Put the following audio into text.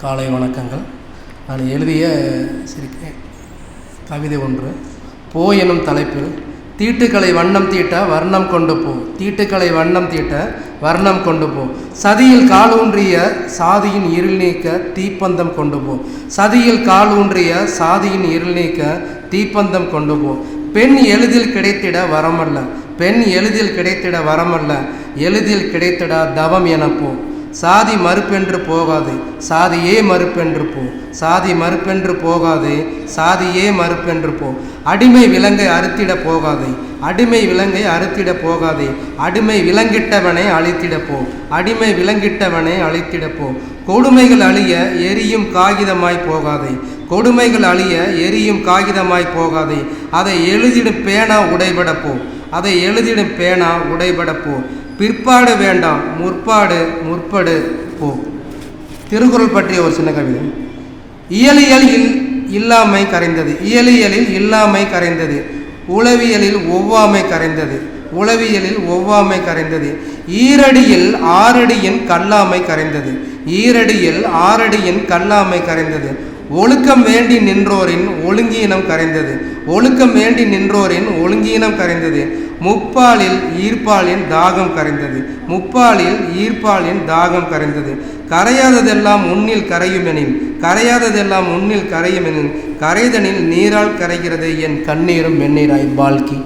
காலை வணக்கங்கள். நான் எழுதிய கவிதை ஒன்று. போ எனும் தலைப்பில் தீட்டுக்களை வண்ணம் தீட்ட வர்ணம் கொண்டு போ, தீட்டுக்களை வண்ணம் தீட்ட வர்ணம் கொண்டு போ, சதியில் காலூன்றிய சாதியின் இருள் நீக்க தீப்பந்தம் கொண்டு போ, சதியில் காலூன்றிய சாதியின் இருள் நீக்க தீப்பந்தம் கொண்டு போ. பெண் எளிதில் கிடைத்திட வரமல்ல, பெண் எளிதில் கிடைத்திட வரமல்ல, எளிதில் கிடைத்திட தவம் என போ. சாதி மறுப்பென்று போகாதே, சாதியே மறுப்பென்று போ, சாதி மறுப்பென்று போகாதே, சாதியே மறுப்பென்று போ. அடிமை விலங்கை அறுத்திட போகாதே, அடிமை விலங்கை அறுத்திட போகாதே, அடிமை விலங்கிட்டவனை அழித்திட போ, அடிமை விலங்கிட்டவனை அழித்திட போ. கொடுமைகள் அழிய எரியும் காகிதமாய் போகாதே, கொடுமைகள் அழிய எரியும் காகிதமாய் போகாதே. அதை எழுதிடும் பேனா உடைபட போ, அதை எழுதிடும் பேனா உடைபட போ. பிற்பாடு வேண்டாம் முற்பாடு முற்படு போ. திருக்குறள் பற்றிய ஒரு சின்ன கவிதை. இயலியலில் இல்லாமை கரைந்தது, இயலியலில் இல்லாமை கரைந்தது, உளவியலில் ஒவ்வாமை கரைந்தது, உளவியலில் ஒவ்வாமை கரைந்தது. ஈரடியில் ஆறடியின் கல்லாமை கரைந்தது, ஈரடியில் ஆறடியின் கல்லாமை கரைந்தது. ஒழுக்கம் வேண்டி நின்றோரின் ஒழுங்கீனம் கரைந்தது, ஒழுக்கம் வேண்டி நின்றோரின் ஒழுங்கீனம் கரைந்தது. முப்பாலில் ஈர்ப்பாலின் தாகம் கரைந்தது, முப்பாலில் ஈர்ப்பாலின் தாகம் கரைந்தது. கரையாததெல்லாம் உன்னில் கரையுமெனின், கரையாததெல்லாம் உன்னில் கரையுமெனின், கரைதனில் நீரால் கரைகிறது என் கண்ணீரும் வெந்நீராய். பால்கி.